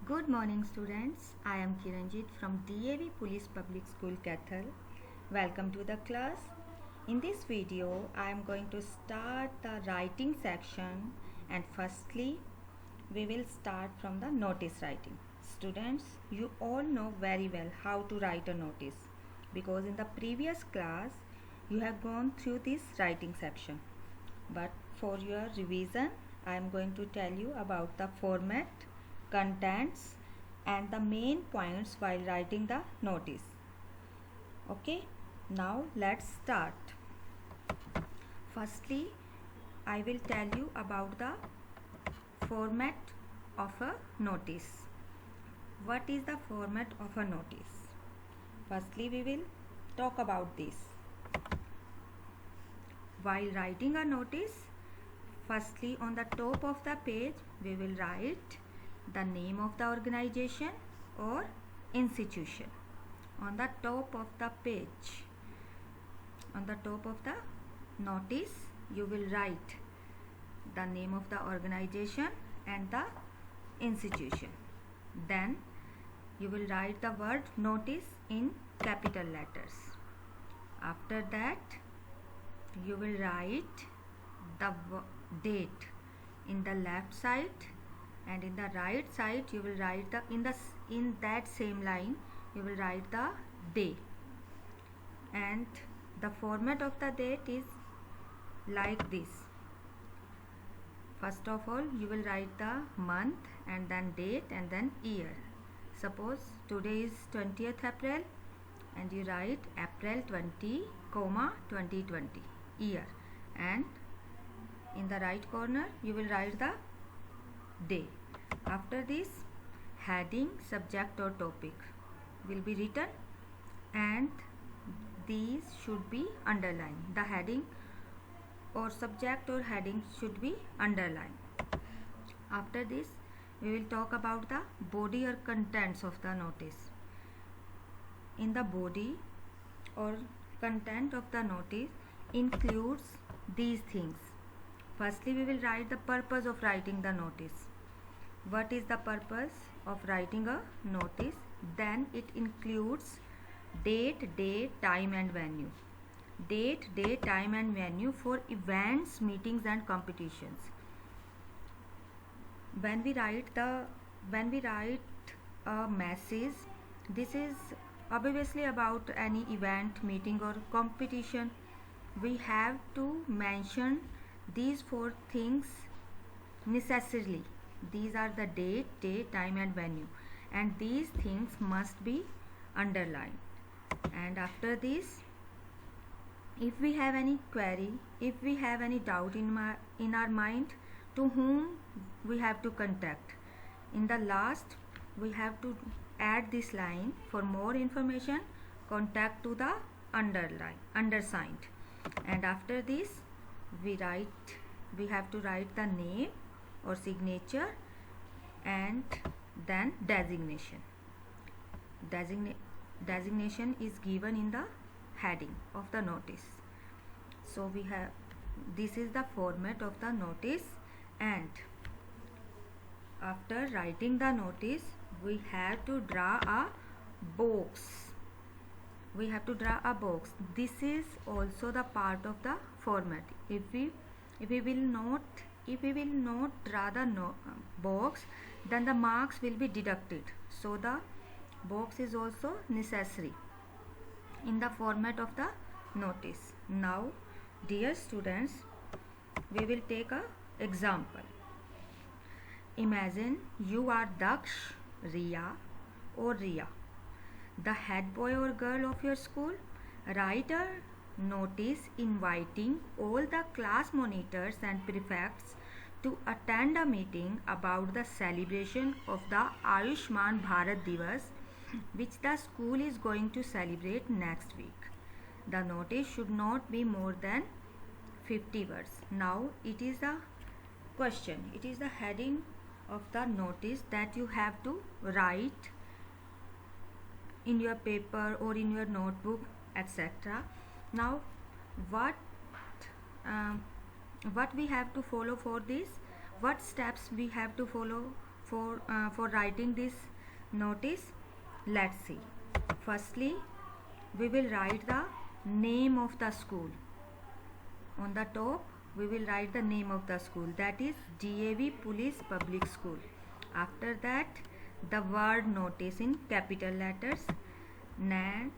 Good morning, students. I am Kiranjit from DAV Police Public School, Kathal. Welcome to the class. In this video, I am going to start the writing section, and firstly, we will start from the notice writing. Students, you all know very well how to write a notice because in the previous class, you have gone through this writing section. But for your revision, I am going to tell you about the format, contents and the main points while writing the notice. Okay, now let's start. Firstly, I will tell you about the format of a notice. What is the format of a notice? Firstly, we will talk about this. While writing a notice, firstly on the top of the page we will write the name of the organization or institution. On the top of the page, on the top of the notice, you will write the name of the organization and the institution. Then you will write the word notice in capital letters. After that, you will write the date in the left side, and in the right side you will write the in that same line you will write the day. And the format of the date is like this. First of all, you will write the month and then date and then year. Suppose today is 20th April and you write April 20, 2020 year, and in the right corner you will write the day. After this, heading, subject or topic will be written and these should be underlined. The heading or subject or heading should be underlined. After this, we will talk about the body or contents of the notice. In the body or content of the notice includes these things. Firstly, we will write the purpose of writing the notice. What is the purpose of writing a notice? Then it includes date, day, time and venue. Date, day, time and venue for events, meetings and competitions. When we write a message, this is obviously about any event, meeting or competition. We have to mention these four things necessarily. These are the date, day, time and venue, and these things must be underlined. And after this, if we have any query, if we have any doubt in our mind, to whom we have to contact, in the last we have to add this line: for more information contact to the undersigned. And after this, we have to write the name or signature and then designation. Designation is given in the heading of the notice. So this is the format of the notice. And after writing the notice, we have to draw a box. This is also the part of the format. If we will not draw the box, then the marks will be deducted. So the box is also necessary in the format of the notice. Now, dear students, we will take a example. Imagine you are Daksh, Riya or Riya, the head boy or girl of your school. Write a notice inviting all the class monitors and prefects to attend a meeting about the celebration of the Ayushman Bharat Divas, which the school is going to celebrate next week. The notice should not be more than 50 words. Now it is a question. It is the heading of the notice that you have to write in your paper or in your notebook, etc. Now what we have to follow for this? What steps we have to follow for writing this notice? Let's see. Firstly, we will write the name of the school. On the top we will write the name of the school, that is DAV Police Public School. After that, the word notice in capital letters, and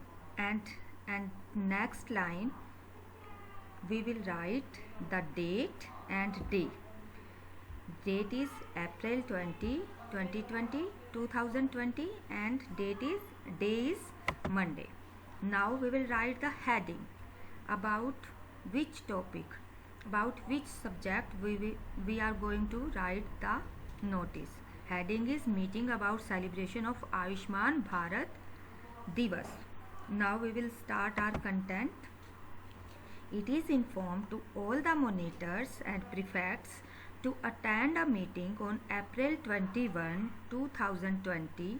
next line we will write the date and day. Date is April 20, 2020, 2020, and day is Monday. Now we will write the heading, about which topic, about which subject we are going to write the notice. Heading is meeting about celebration of Ayushman Bharat Divas. Now we will start our content. It is informed to all the monitors and prefects to attend a meeting on April 21, 2020,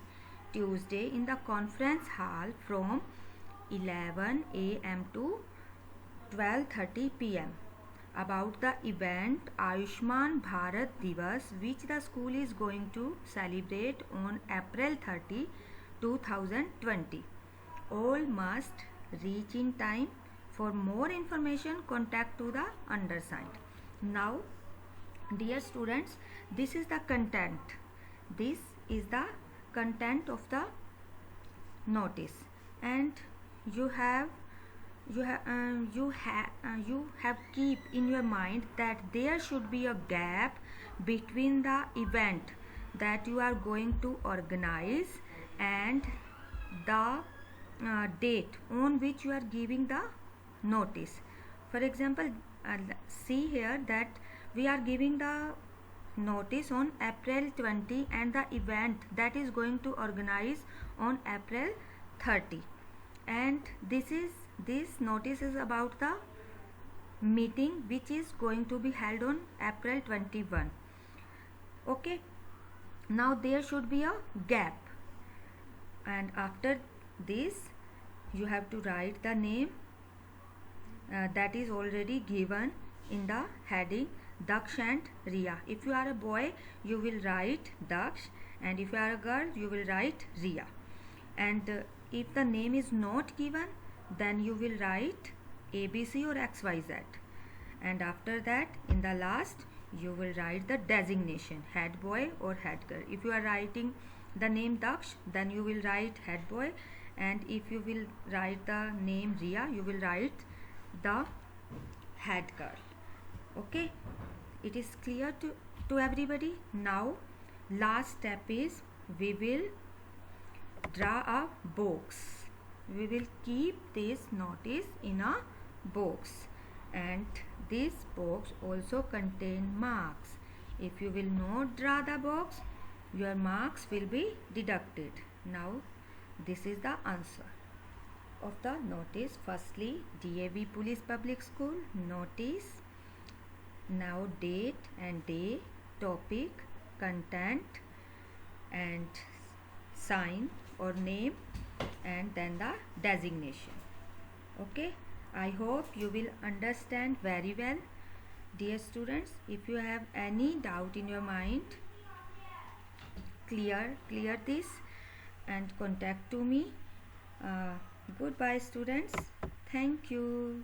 Tuesday in the conference hall from 11 a.m. to 12:30 p.m. about the event Ayushman Bharat Divas, which the school is going to celebrate on April 30, 2020. All must reach in time. For more information, contact to the undersigned. Now, dear students, this is the content. This is the content of the notice, and you have keep in your mind that there should be a gap between the event that you are going to organize and the date on which you are giving the notice. For example, see here that we are giving the notice on April 20 and the event that is going to organize on April 30, and this notice is about the meeting which is going to be held on April 21. Okay, now there should be a gap, and after this you have to write the name that is already given in the heading, Daksh and Riya. If you are a boy, you will write Daksh, and if you are a girl, you will write Riya. And if the name is not given, then you will write ABC or XYZ. And after that, in the last, you will write the designation, head boy or head girl. If you are writing the name Daksh, then you will write head boy, and if you will write the name Riya, you will write the head girl. Okay, it is clear to everybody. Now last step is we will draw a box. We will keep this notice in a box, and this box also contain marks. If you will not draw the box, your marks will be deducted. Now this is the answer of the notice. Firstly, DAV Police Public School notice. Now date and day, topic, content, and sign or name, and then the designation. Okay, I hope you will understand very well. Dear students, if you have any doubt in your mind, clear this and contact to me. Goodbye students. Thank you.